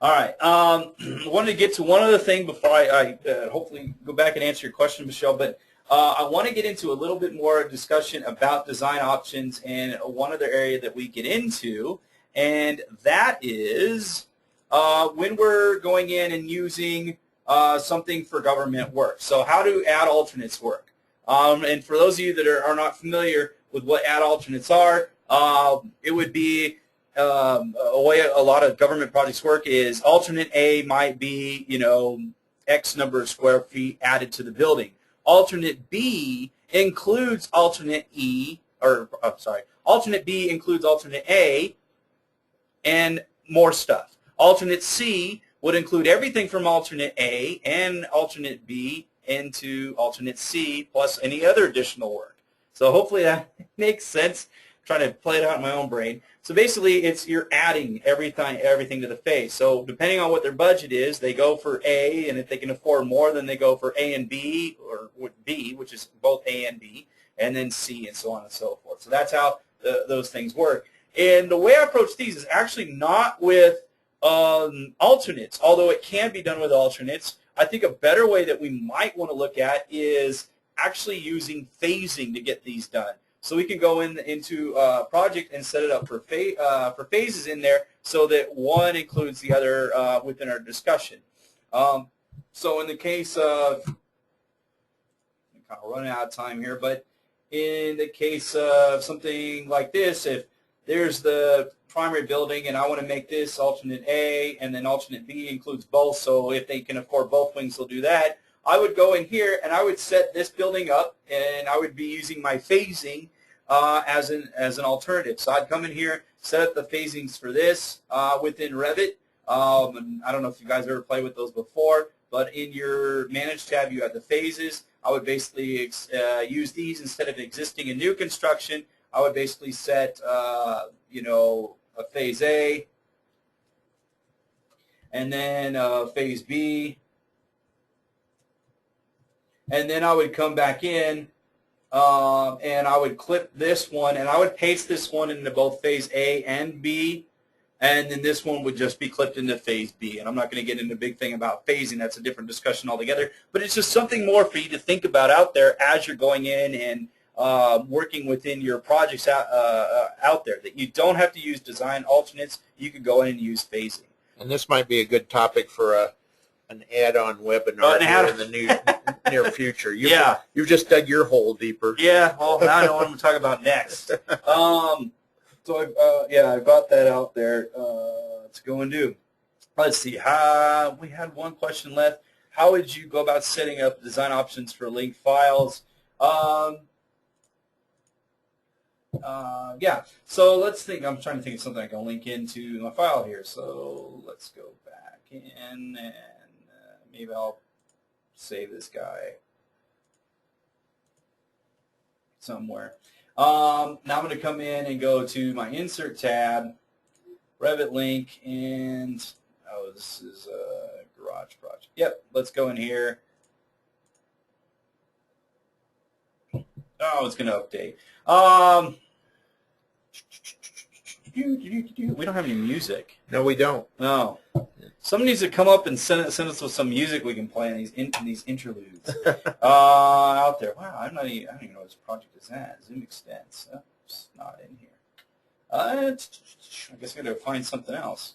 All right. I wanted to get to one other thing before I hopefully go back and answer your question, Michelle, but I want to get into a little bit more discussion about design options and one other area that we get into, and that is when we're going in and using something for government work. So how do add alternates work? And for those of you that are not familiar with what add alternates are, it would be a way a lot of government projects work is alternate A might be, X number of square feet added to the building. Alternate B includes alternate alternate B includes alternate A and more stuff. Alternate C would include everything from alternate A and alternate B into alternate C plus any other additional work. So hopefully that makes sense. I'm trying to play it out in my own brain. So basically you're adding everything to the phase. So depending on what their budget is, they go for A, and if they can afford more, then they go for A and B, or B, which is both A and B, and then C, and so on and so forth. So that's how those things work. And the way I approach these is actually not with alternates, although it can be done with alternates. I think a better way that we might want to look at is actually using phasing to get these done. So we can go into a project and set it up for phases in there so that one includes the other within our discussion. So in the case of, I'm kind of running out of time here, but in the case of something like this, if there's the primary building and I want to make this alternate A and then alternate B includes both, so if they can afford both wings, they'll do that. I would go in here and I would set this building up, and I would be using my phasing as an alternative. So I'd come in here, set up the phasings for this within Revit. And I don't know if you guys ever played with those before, but in your Manage tab you have the phases. I would basically use these instead of existing and new construction. I would basically set a phase A, and then phase B, and then I would come back in and I would clip this one, and I would paste this one into both phase A and B, and then this one would just be clipped into phase B. And I'm not going to get into a big thing about phasing. That's a different discussion altogether, but it's just something more for you to think about out there as you're going in and working within your projects out there, that you don't have to use design alternates. You could go in and use phasing. And this might be a good topic for an add-on webinar in the near future. You've just dug your hole deeper. Yeah, well, now I know what I'm going to talk about next. So I got that out there to go and do. Let's see. We had one question left. How would you go about setting up design options for linked files? So let's think. I'm trying to think of something I can link into my file here. So let's go back in, and maybe I'll save this guy somewhere. Now I'm going to come in and go to my Insert tab, Revit link, and this is a garage project. Yep, let's go in here. Oh, it's going to update. We don't have any music. No, we don't. No. Somebody needs to come up and send us with some music we can play in these interludes out there. Wow, I don't even know what this project is at. Zoom extents. Oh, it's not in here. I guess I got to find something else.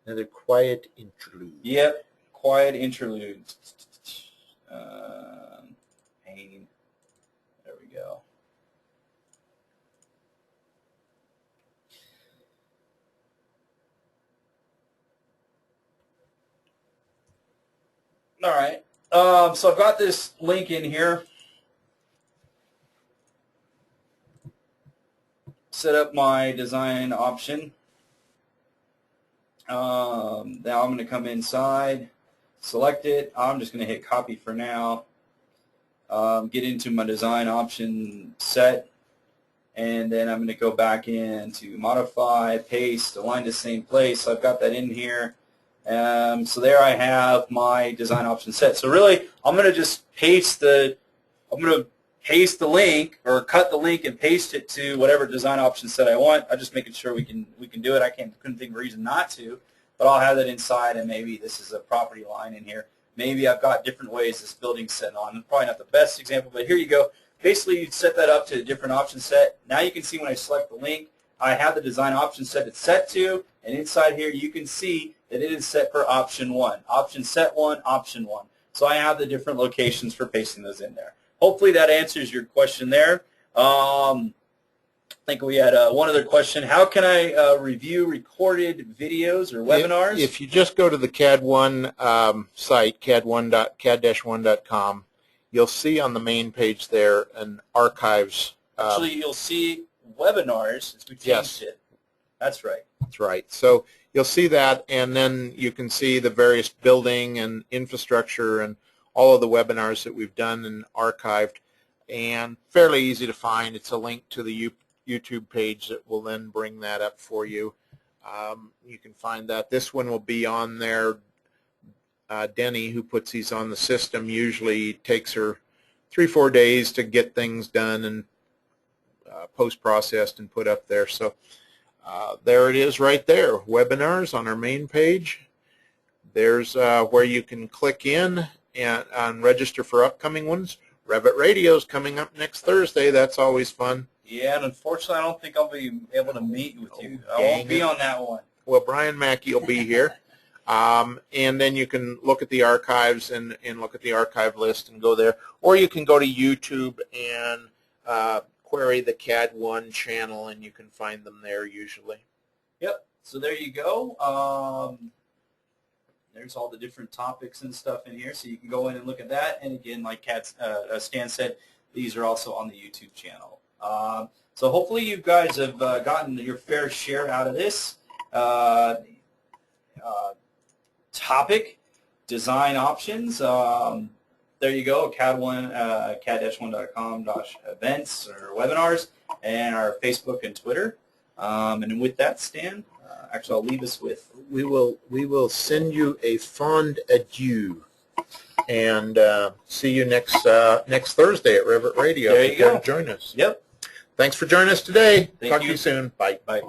Another quiet interlude. Yep, quiet interlude. Pain. There we go. All right. So I've got this link in here. Set up my design option. Now I'm going to come inside, select it. I'm just going to hit copy for now. Get into my design option set, and then I'm going to go back into modify, paste, align to same place. So I've got that in here. So there I have my design option set. So really, I'm going to just paste the link, or cut the link and paste it to whatever design option set I want. I'm just making sure we can do it. Couldn't think of a reason not to, but I'll have that inside, and maybe this is a property line in here. Maybe I've got different ways this building's set on. Probably not the best example, but here you go. Basically, you'd set that up to a different option set. Now you can see when I select the link, I have the design option set it's set to, and inside here you can see that it is set for option 1. Option set 1, option 1. So I have the different locations for pasting those in there. Hopefully that answers your question there. I think we had one other question. How can I review recorded videos or webinars? If you just go to the CAD1 site, cad-1.com, you'll see on the main page there an archives. Actually, you'll see webinars as we changed it. That's right. That's right. So you'll see that, and then you can see the various building and infrastructure and all of the webinars that we've done and archived, and fairly easy to find. It's a link to the YouTube page that will then bring that up for you. You can find that. This one will be on there. Denny, who puts these on the system, usually takes her 3-4 days to get things done and post-processed and put up there. So there it is right there, webinars on our main page. There's where you can click in and register for upcoming ones. Revit Radio is coming up next Thursday. That's always fun. Yeah, and unfortunately, I don't think I'll be able to meet with you. I won't be on that one. Well, Brian Mackey will be here. And then you can look at the archives and look at the archive list and go there. Or you can go to YouTube and query the CAD1 channel, and you can find them there usually. Yep. So there you go. There's all the different topics and stuff in here, so you can go in and look at that. And again, like Stan said, these are also on the YouTube channel. So hopefully you guys have gotten your fair share out of this topic, design options. There you go, cad-1.com/events or webinars, and our Facebook and Twitter. And with that, Stan, actually I'll leave us with. We will send you a fond adieu, and see you next Thursday at Revit Radio. There you go. Join us. Yep. Thanks for joining us today. Thank Talk you. to you soon. Bye. Bye.